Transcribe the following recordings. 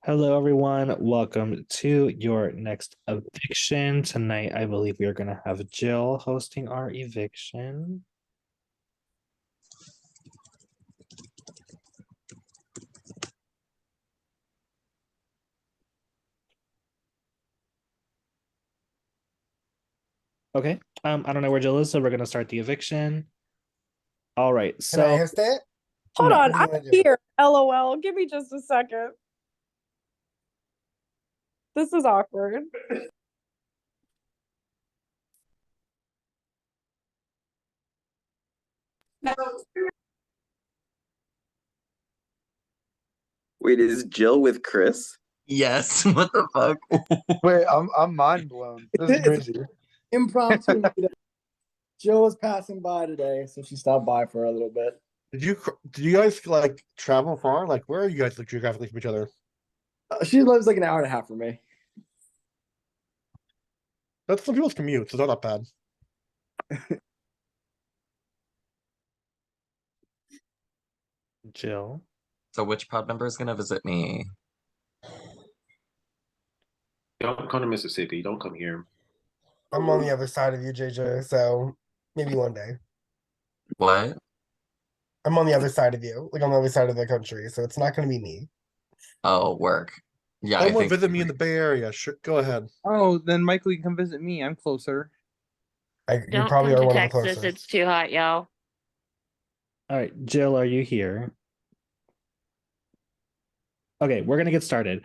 Hello, everyone. Welcome to your next eviction. Tonight, I believe we are going to have Jill hosting our eviction. Okay. I don't know where Jill is, so we're going to start the eviction. All right. Can I So, host it? Hold no. on, What do you I'm want to do? here. LOL. Give me just a second. This is awkward. Wait, is Jill with Chris? Yes, what the fuck? Wait, I'm mind blown. This is crazy. Impromptu meetup. Jill was passing by today, so she stopped by for a little bit. Did you guys like travel far? Like, where are you guys like geographically from each other? She lives like an hour and a half from me. That's some people's commute, so it's not that bad. Jill. So which pod member is gonna visit me? Don't come to Mississippi. Don't come here. I'm on the other side of you, JJ, so maybe one day. What? I'm on the other side of you, like on the other side of the country, so it's not going to be me. Oh, work. Yeah, I Someone think visit me in the Bay Area. Sure, go ahead. Oh, then Michael, you can come visit me. I'm closer. You Don't probably come are to one of the Texas. closest. It's too hot, y'all. All right. Jill, are you here? Okay, we're going to get started.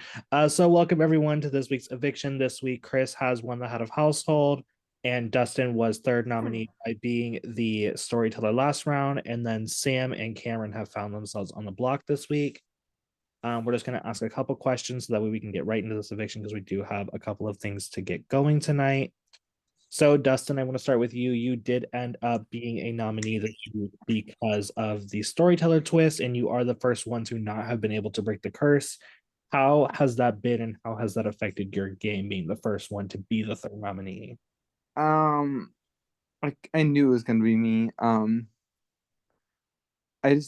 So welcome everyone to this week's eviction. This week, Chris has won the head of household, and Dustin was third nominee by being the storyteller last round. And then Sam and Cameron have found themselves on the block this week. We're just going to ask a couple questions so that way we can get right into this eviction because we do have a couple of things to get going tonight. So, Dustin, I want to start with you. You did end up being a nominee this week because of the storyteller twist, and you are the first one to not have been able to break the curse. How has that been, and how has that affected your game being the first one to be the third nominee? I knew it was gonna be me. I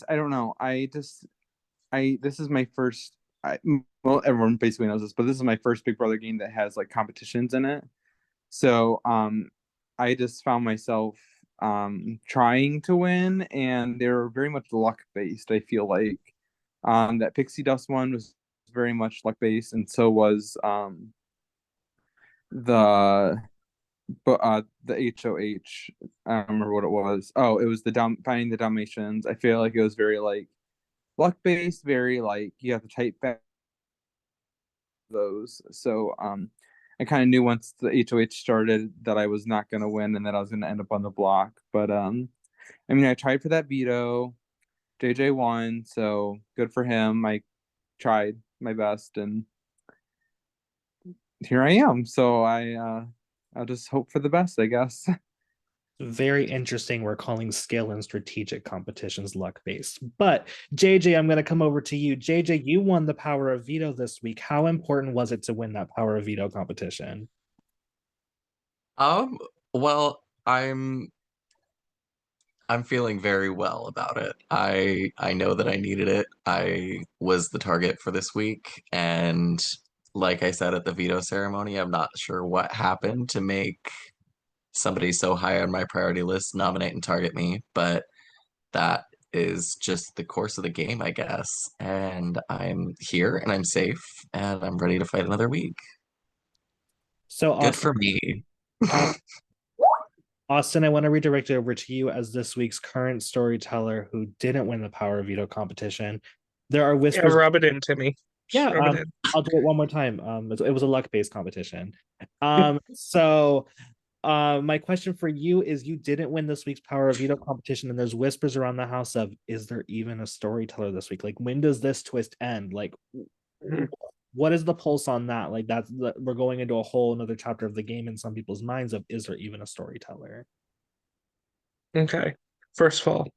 don't know. This is my first. Well, everyone basically knows this, but this is my first Big Brother game that has like competitions in it. So, I just found myself trying to win, and they're very much luck based. I feel like that Pixie Dust one was very much luck based, and so was the HOH. I don't remember what it was. Oh, it was the finding the Dalmatians. I feel like it was very like luck based, very like you have to type back those. So I kind of knew once the HOH started that I was not going to win and that I was going to end up on the block. But I mean, I tried for that veto. JJ won, so good for him. I tried my best, and here I am. So I'll just hope for the best, I guess. Very interesting. We're calling skill and strategic competitions luck based. But JJ, I'm going to come over to you. JJ, you won the power of veto this week. How important was it to win that power of veto competition? Well, I'm feeling very well about it. I know that I needed it. I was the target for this week, and like I said at the veto ceremony, I'm not sure what happened to make somebody so high on my priority list nominate and target me, but that is just the course of the game, I guess. And I'm here and I'm safe and I'm ready to fight another week. So Good Austin, for me. Austin, I want to redirect it over to you as this week's current storyteller who didn't win the power of veto competition. There are whispers. Yeah, rub it in, Timmy. Yeah, Rub it in. I'll do it one more time. It was a luck-based competition. So my question for you is you didn't win this week's power of veto competition, and there's whispers around the house of, is there even a storyteller this week? Like, when does this twist end? Like, what is the pulse on that? Like, we're going into a whole another chapter of the game in some people's minds of, is there even a storyteller? Okay. First of all,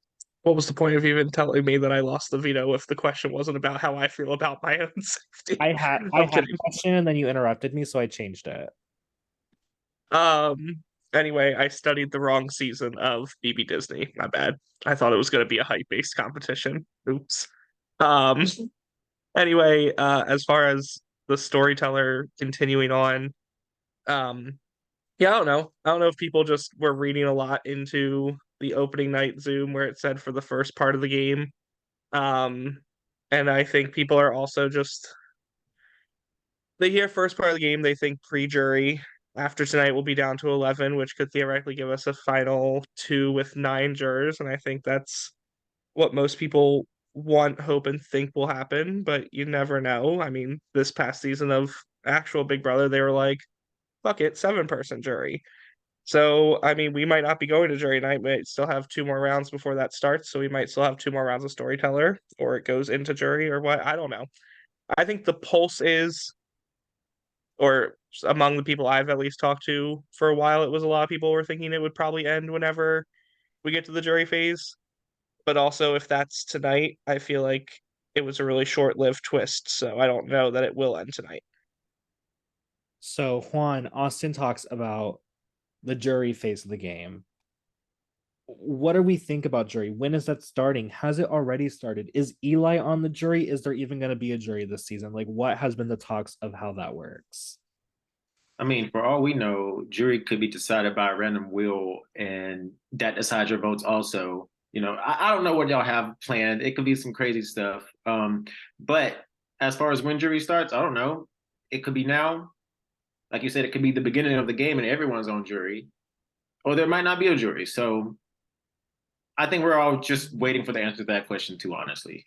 what was the point of even telling me that I lost the veto if the question wasn't about how I feel about my own safety? I had a question and then you interrupted me, so I changed it. Anyway, I studied the wrong season of BB Disney. My bad. I thought it was gonna be a height-based competition. Oops. Anyway, as far as the storyteller continuing on. Yeah, I don't know if people just were reading a lot into the opening night Zoom where it said for the first part of the game. And I think people are also just, they hear first part of the game, they think pre-jury. After tonight, we'll be down to 11, which could theoretically give us a final 2 with 9 jurors. And I think that's what most people want, hope, and think will happen, but you never know. I mean, this past season of actual Big Brother, they were like, fuck it, 7-person jury. So, I mean, we might not be going to jury night, we might still have 2 more rounds before that starts. So we might still have 2 more rounds of storyteller, or it goes into jury, or what. I don't know. I think the pulse is, or among the people I've at least talked to for a while, it was a lot of people were thinking it would probably end whenever we get to the jury phase. But also, if that's tonight, I feel like it was a really short-lived twist. So I don't know that it will end tonight. So Juan, Austin talks about the jury phase of the game. What do we think about jury? When is that starting? Has it already started? Is Eli on the jury? Is there even going to be a jury this season? Like, what has been the talks of how that works? I mean, for all we know, jury could be decided by a random wheel, and that decides your votes also. You know, I don't know what y'all have planned. It could be some crazy stuff. But as far as when jury starts, I don't know. It could be now. Like you said, it could be the beginning of the game and everyone's on jury. Or there might not be a jury. So I think we're all just waiting for the answer to that question too, honestly.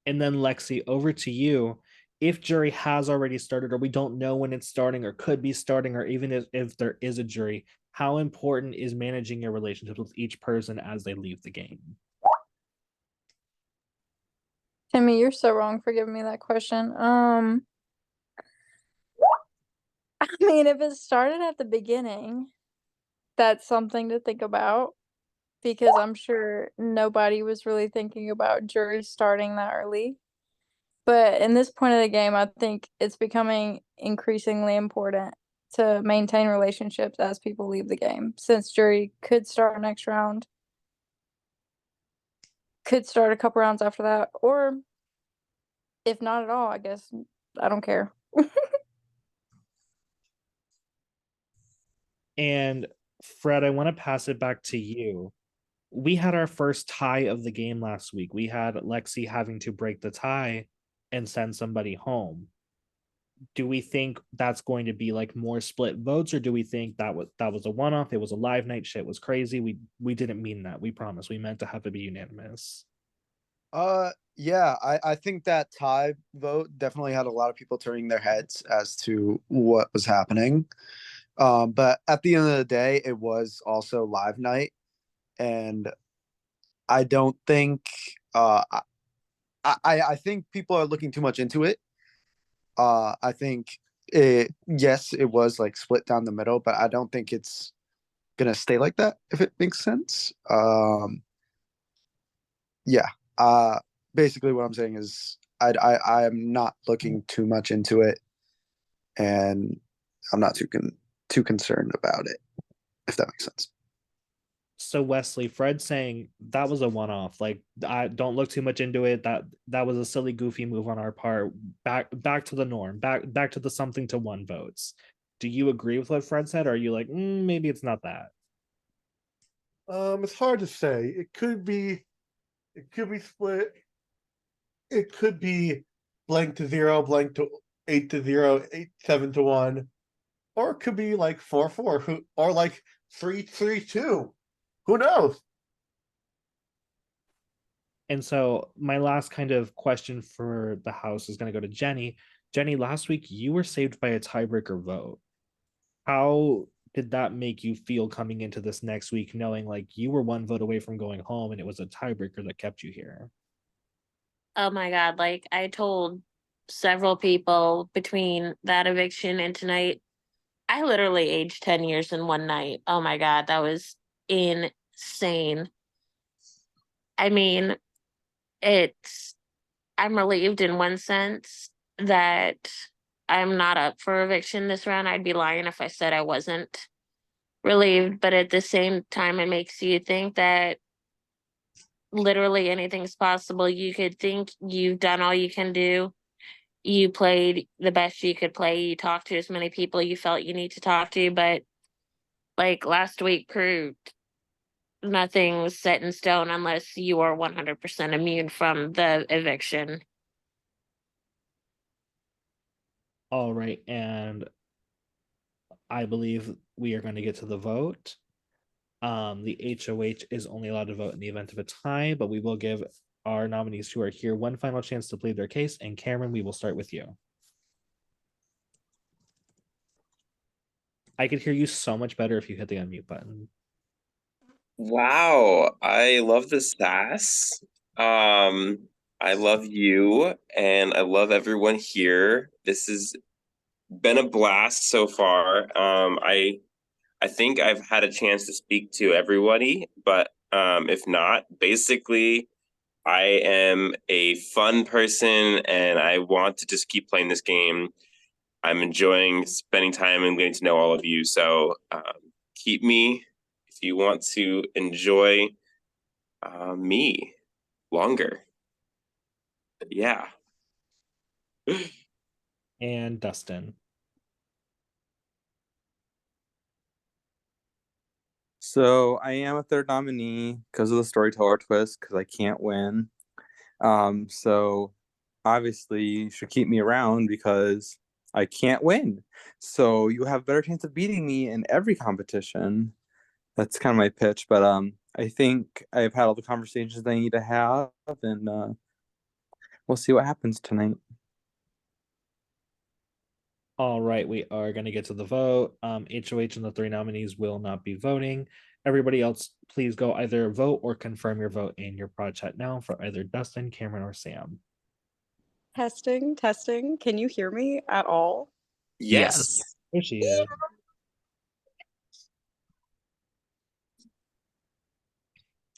And then Lexi, over to you. If jury has already started, or we don't know when it's starting, or could be starting, or even if there is a jury, how important is managing your relationships with each person as they leave the game? Timmy, you're so wrong for giving me that question. I mean, if it started at the beginning, that's something to think about because I'm sure nobody was really thinking about jury starting that early. But in this point of the game, I think it's becoming increasingly important to maintain relationships as people leave the game, since jury could start next round, could start a couple rounds after that, or if not at all, I guess I don't care. And Fred, I want to pass it back to you. We had our first tie of the game last week. We had Lexi having to break the tie and send somebody home. Do we think that's going to be like more split votes, or do we think that was a one-off? It was a live night, shit was crazy. We didn't mean that. We promise. We meant to have it be unanimous. Yeah, I think that tie vote definitely had a lot of people turning their heads as to what was happening. But at the end of the day, it was also live night, and I don't think I think people are looking too much into it. I think yes, it was like split down the middle, but I don't think it's gonna stay like that, if it makes sense. Yeah. Basically what I'm saying is I am not looking too much into it, and I'm not too concerned about it, if that makes sense. So Wesley, Fred saying that was a one-off. Like, I don't look too much into it. That was a silly, goofy move on our part. Back to the norm. Back to the something to one votes. Do you agree with what Fred said, or are you like, maybe it's not that? It's hard to say. It could be split. It could be blank to 0, blank to 8 to 0, 7 to 1, or it could be like 4-4, or like 3-3-2. Who knows? And so my last kind of question for the house is going to go to Jenny. Jenny, last week you were saved by a tiebreaker vote. How did that make you feel coming into this next week, knowing like you were one vote away from going home and it was a tiebreaker that kept you here? Oh my God, like I told several people between that eviction and tonight, I literally aged 10 years in one night. Oh my God, that was insane. I mean, it's, I'm relieved in one sense that I'm not up for eviction this round. I'd be lying if I said I wasn't relieved, but at the same time, it makes you think that literally anything's possible. You could think you've done all you can do, you played the best you could play. You talked to as many people you felt you need to talk to, but like last week proved, nothing's set in stone unless you are 100% immune from the eviction. All right, and I believe we are going to get to the vote. The HOH is only allowed to vote in the event of a tie, but we will give our nominees who are here one final chance to plead their case. And Cameron, we will start with you. I could hear you so much better if you hit the unmute button. Wow, I love the sass. I love you and I love everyone here. This has been a blast so far. I think I've had a chance to speak to everybody, but if not, basically I am a fun person and I want to just keep playing this game. I'm enjoying spending time and getting to know all of you. So keep me if you want to enjoy me longer. Yeah. And Dustin. So I am a third nominee because of the storyteller twist, because I can't win. So obviously you should keep me around because I can't win. So you have a better chance of beating me in every competition. That's kind of my pitch, but I think I've had all the conversations I need to have, and we'll see what happens tonight. All right, we are going to get to the vote. HOH and the three nominees will not be voting. Everybody else, please go either vote or confirm your vote in your prod chat now for either Dustin, Cameron, or Sam. Testing, testing. Can you hear me at all? Yes. There she is.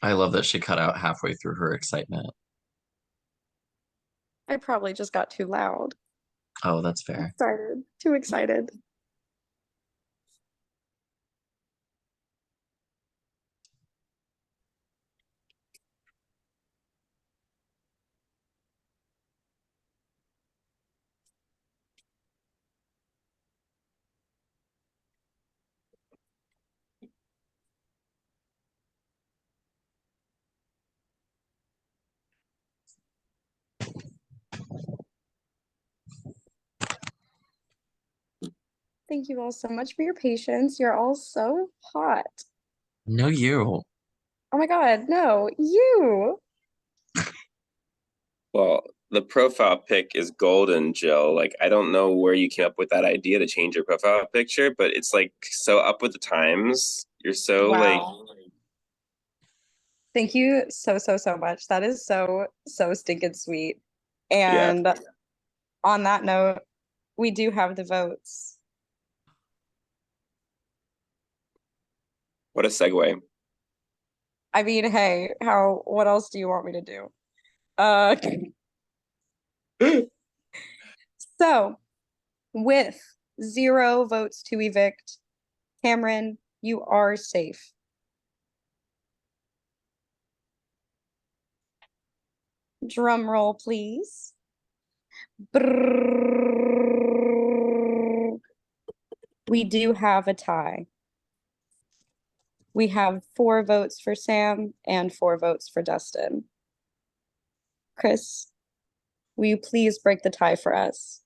I love that she cut out halfway through her excitement. I probably just got too loud. Oh, that's fair. Excited. Too excited. Thank you all so much for your patience. You're all so hot. No, you. Oh my God, no, you. Well, the profile pic is golden, Jill. Like, I don't know where you came up with that idea to change your profile picture, but it's like so up with the times. You're so Wow. Thank you so, so, so much. That is so, so stinking sweet. And on that note, we do have the votes. What a segue. I mean, hey, what else do you want me to do? So with 0 votes to evict, Cameron, you are safe. Drum roll, please. Brrrr. We do have a tie. We have 4 votes for Sam and 4 votes for Dustin. Chris, will you please break the tie for us?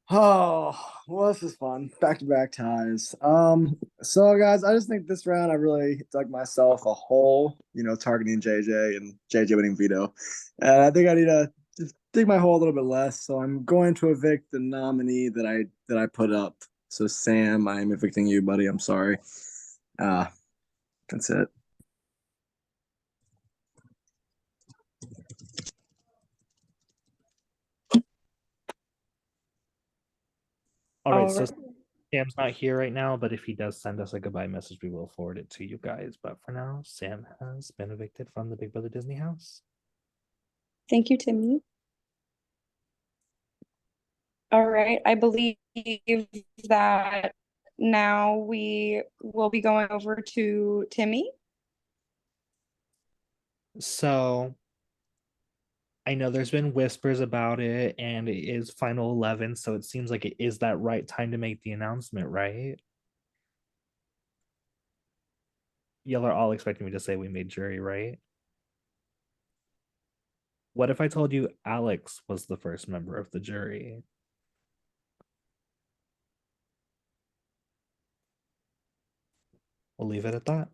Oh, well, this is fun. Back-to-back ties. So guys, I just think this round I really dug myself a hole, targeting JJ and JJ winning veto. And I think I need to just dig my hole a little bit less. So I'm going to evict the nominee that I put up. So Sam, I'm evicting you, buddy. I'm sorry. That's it. All right, All so right. Sam's not here right now, but if he does send us a goodbye message, we will forward it to you guys. But for now, Sam has been evicted from the Big Brother Disney house. Thank you, Timmy. All right, I believe that now we will be going over to Timmy. So I know there's been whispers about it, and it is final 11, so it seems like it is that right time to make the announcement, right? Y'all are all expecting me to say we made jury, right? What if I told you Alex was the first member of the jury? We'll leave it at that.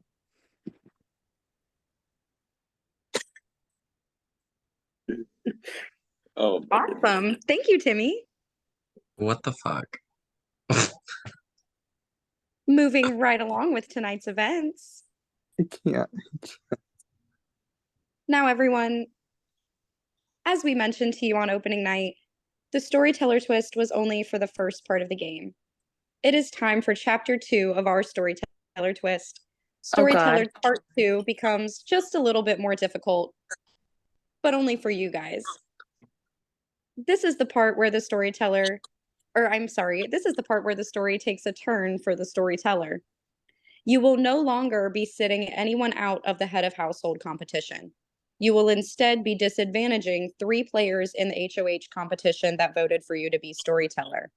Oh, my goodness. Awesome. Thank you, Timmy. What the fuck? Moving right along with tonight's events. I can't. Now, everyone, as we mentioned to you on opening night, the storyteller twist was only for the first part of the game. It is time for chapter 2 of our storyteller twist. Storyteller part 2 becomes just a little bit more difficult, but only for you guys. This is the part where the storyteller, this is the part where the story takes a turn for the storyteller. You will no longer be sitting anyone out of the head of household competition. You will instead be disadvantaging 3 players in the HOH competition that voted for you to be storyteller.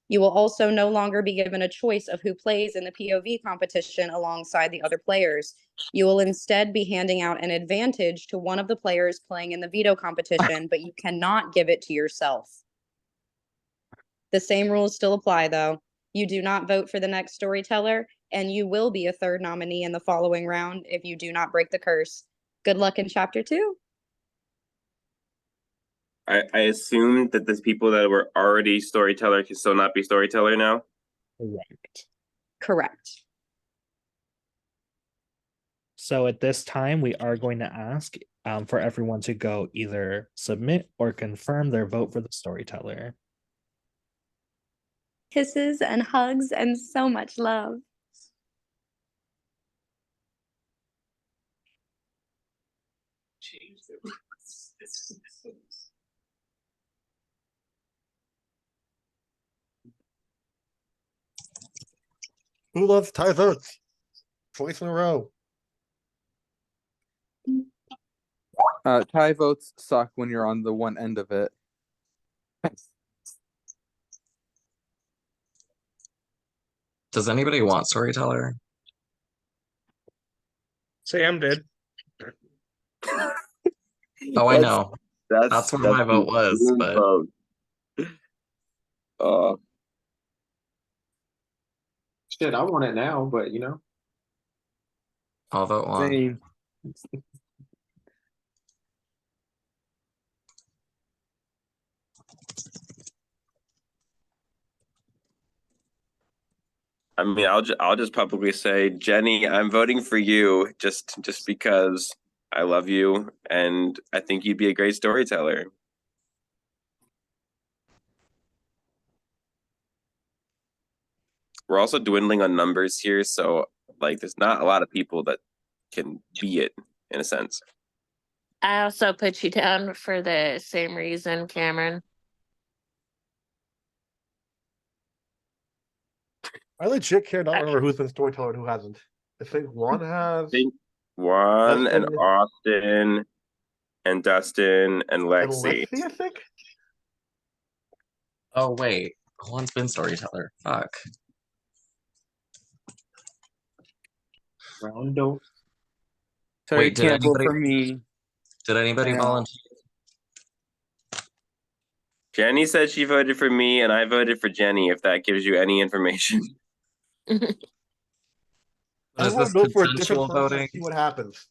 You will also no longer be given a choice of who plays in the POV competition alongside the other players. You will instead be handing out an advantage to one of the players playing in the veto competition, but you cannot give it to yourself. The same rules still apply, though. You do not vote for the next storyteller, and you will be a third nominee in the following round if you do not break the curse. Good luck in chapter 2. I assumed that the people that were already storyteller can still not be storyteller now. Correct. Correct. So at this time, we are going to ask for everyone to go either submit or confirm their vote for the storyteller. Kisses and hugs and so much love. Who loves tie votes? Twice in a row. Tie votes suck when you're on the one end of it. Does anybody want storyteller? Sam did. Oh, I know. That's where my vote was, but vote. Shit, I want it now, but I'll vote one. Same. I mean, I'll just publicly say, Jenny, I'm voting for you just because I love you and I think you'd be a great storyteller. We're also dwindling on numbers here, so like there's not a lot of people that can be it in a sense. I also put you down for the same reason, Cameron. I legit cannot remember who's been storyteller and who hasn't. I think Juan has. I think Juan and Dustin. Austin and Dustin and And Lexi. Lexi, I think. Oh wait, Juan's been storyteller. Fuck. Rondo. Sorry, Wait, did can't vote for anybody- me. Did anybody Yeah. volunteer? Jenny said she voted for me and I voted for Jenny, if that gives you any information. I Is want this to vote for a different consensual person voting? and see what happens.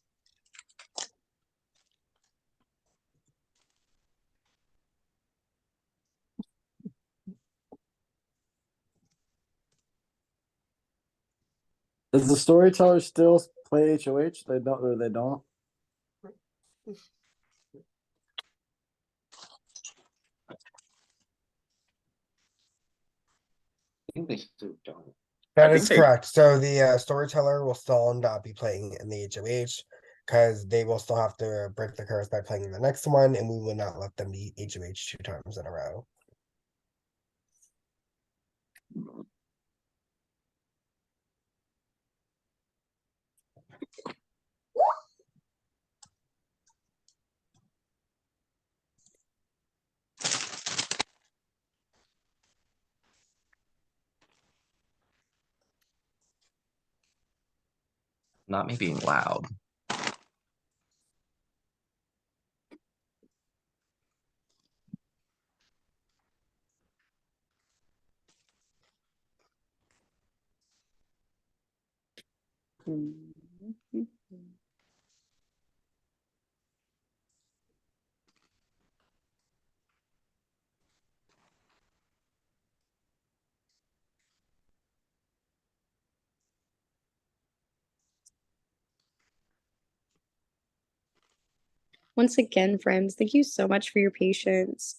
Does the storyteller still play HOH? They don't, or they don't? I think they still don't. That I is think they- correct. So the storyteller will still not be playing in the HOH because they will still have to break the curse by playing in the next one, and we will not let them be HOH 2 times in a row. Not me being loud. Once again, friends, thank you so much for your patience.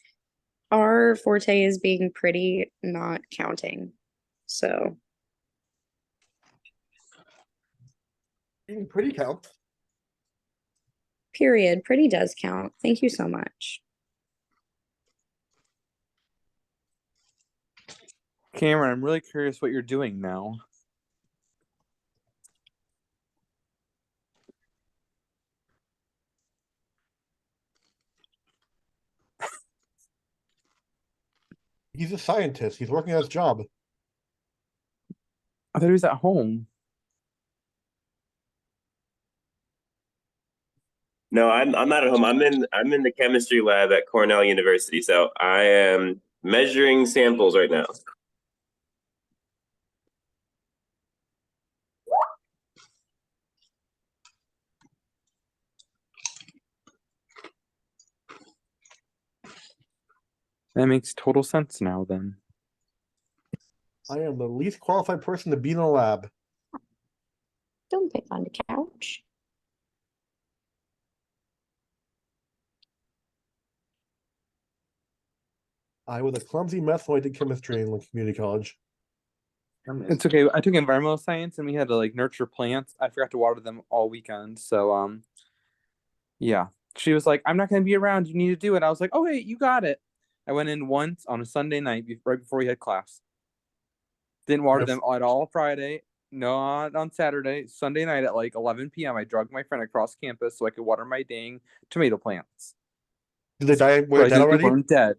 Our forte is being pretty, not counting. So, Being pretty count. period. Pretty does count. Thank you so much. Cameron, I'm really curious what you're doing now. He's a scientist. He's working on his job. I thought he was at home. No, I'm not at home. I'm in the chemistry lab at Cornell University. So I am measuring samples right now. That makes total sense now then. I am the least qualified person to be in a lab. Don't pick on the couch. I was a clumsy mess when I did chemistry in community college. It's okay. I took environmental science and we had to like nurture plants. I forgot to water them all weekend. So yeah. She was like, I'm not gonna be around, you need to do it. I was like, okay, you got it. I went in once on a Sunday night right before we had class. Didn't water them at all Friday. Not on Saturday. Sunday night at like 11 p.m. I drugged my friend across campus so I could water my dang tomato plants. Did they die? Were they dead already? They weren't dead.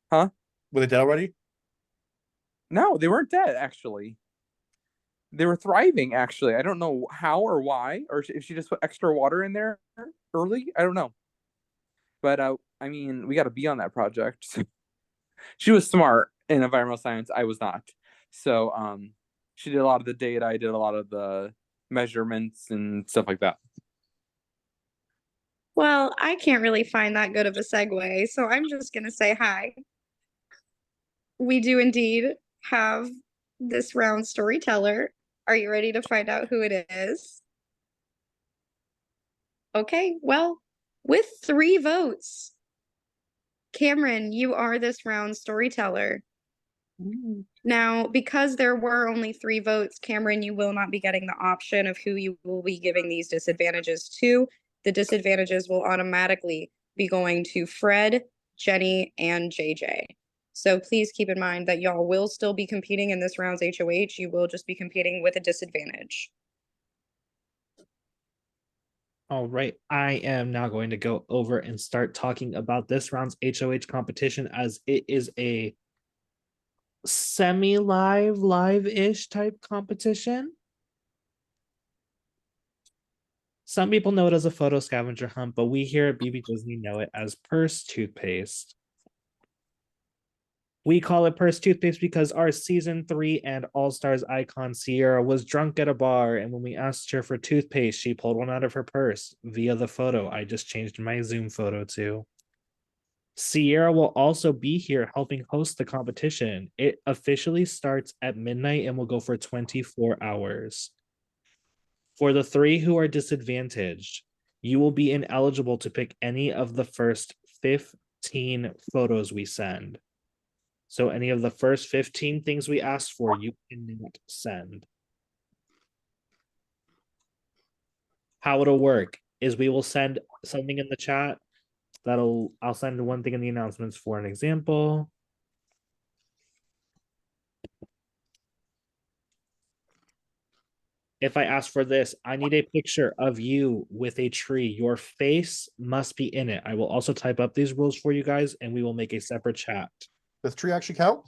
Huh? Were they dead already? No, they weren't dead, actually. They were thriving, actually. I don't know how or why, or if she just put extra water in there early. I don't know. But I mean, we got to be on that project. She was smart in environmental science. I was not. So she did a lot of the data. I did a lot of the measurements and stuff like that. Well, I can't really find that good of a segue, so I'm just gonna say hi. We do indeed have this round storyteller. Are you ready to find out who it is? Okay, well, with 3 votes, Cameron, you are this round storyteller. Now, because there were only 3 votes, Cameron, you will not be getting the option of who you will be giving these disadvantages to. The disadvantages will automatically be going to Fred, Jenny, and JJ. So please keep in mind that y'all will still be competing in this round's HOH. You will just be competing with a disadvantage. All right, I am now going to go over and start talking about this round's HOH competition, as it is a semi-live, live-ish type competition. Some people know it as a photo scavenger hunt, but we here at BB Disney know it as purse toothpaste. We call it purse toothpaste because our season 3 and All Stars icon Sierra was drunk at a bar, and when we asked her for toothpaste, she pulled one out of her purse via the photo I just changed my Zoom photo to. Sierra will also be here helping host the competition. It officially starts at midnight and will go for 24 hours. For the 3 who are disadvantaged, you will be ineligible to pick any of the first 15 photos we send. So any of the first 15 things we asked for, you cannot send. How it'll work is we will send something in the chat. I'll send one thing in the announcements for an example. If I ask for this, I need a picture of you with a tree. Your face must be in it. I will also type up these rules for you guys, and we will make a separate chat. Does tree actually count?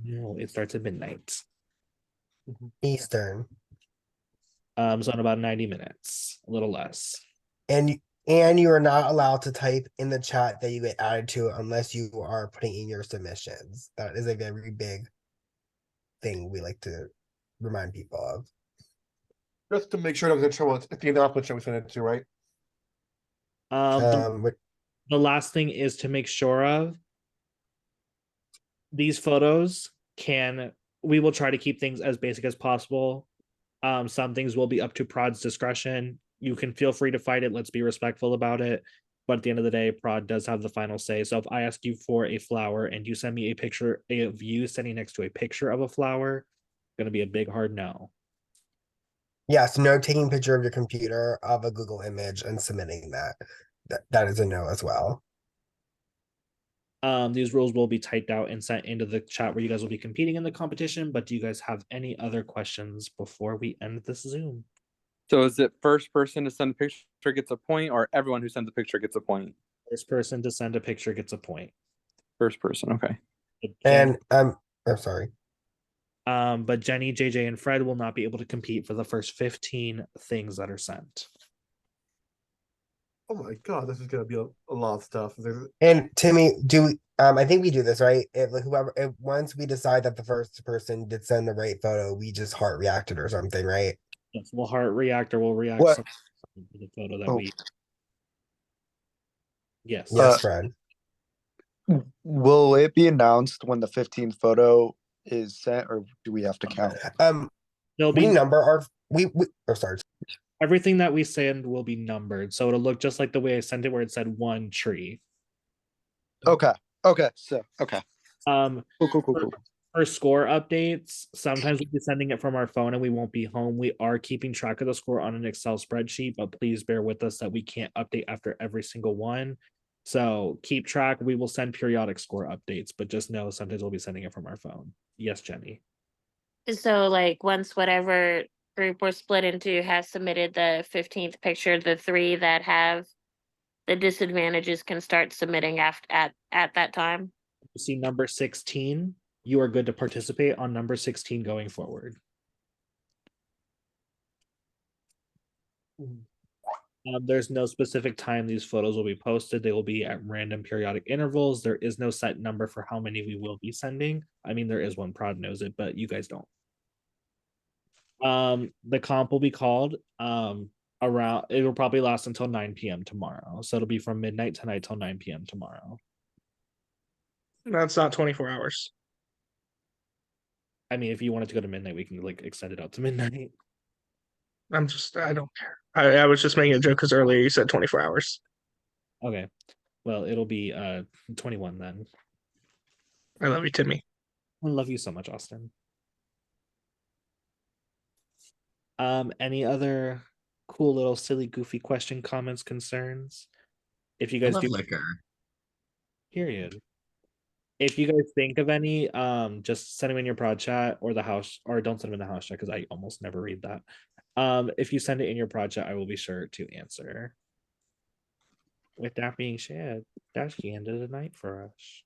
No, it starts at midnight. Eastern. So in about 90 minutes, a little less. And you are not allowed to type in the chat that you get added to unless you are putting in your submissions. That is a very big thing we like to remind people of. Just to make sure it doesn't show us at the announcement that we sent it to, right? The last thing is to make sure of these photos we will try to keep things as basic as possible. Some things will be up to Prod's discretion. You can feel free to fight it. Let's be respectful about it. But at the end of the day, Prod does have the final say. So if I ask you for a flower and you send me a picture of you standing next to a picture of a flower, going to be a big hard no. Yes, no taking a picture of your computer of a Google image and submitting that. That is a no as well. These rules will be typed out and sent into the chat where you guys will be competing in the competition. But do you guys have any other questions before we end this Zoom? So is it first person to send a picture gets a point, or everyone who sends a picture gets a point? First person to send a picture gets a point. First person, okay. And I'm sorry. But Jenny, JJ, and Fred will not be able to compete for the first 15 things that are sent. Oh my god, this is gonna be a lot of stuff. And Timmy, I think we do this right? If once we decide that the first person did send the right photo, we just heart reacted or something, right? Yes, we'll heart react or we'll react What? to the photo that we. Yes. Yes, Fred. Will it be announced when the 15th photo is sent, or do we have to count? There'll We be number our sorry. everything that we send will be numbered, so it'll look just like the way I sent it, where it said one tree. Okay. Okay. So okay. Cool. For score updates, sometimes we'll be sending it from our phone and we won't be home. We are keeping track of the score on an Excel spreadsheet, but please bear with us that we can't update after every single one. So keep track. We will send periodic score updates, but just know sometimes we'll be sending it from our phone. Yes, Jenny. So like once whatever group we're split into has submitted the 15th picture, the 3 that have the disadvantages can start submitting at that time. You see number 16, you are good to participate on number 16 going forward. There's no specific time these photos will be posted. They will be at random periodic intervals. There is no set number for how many we will be sending. I mean, there is one, Prod knows it, but you guys don't. The comp will be called around, it will probably last until 9 p.m. tomorrow. So it'll be from midnight tonight till 9 p.m. tomorrow. That's not 24 hours. I mean, if you wanted to go to midnight, we can like extend it out to midnight. I don't care. I was just making a joke because earlier you said 24 hours. Okay. Well, it'll be 21 then. I love you, Timmy. I love you so much, Austin. Any other cool little silly goofy question, comments, concerns? If you guys do liquor. Period. If you guys think of any, just send them in your prod chat or the house, or don't send them in the house chat because I almost never read that. If you send it in your prod chat, I will be sure to answer. With that being said, that's the end of the night for us.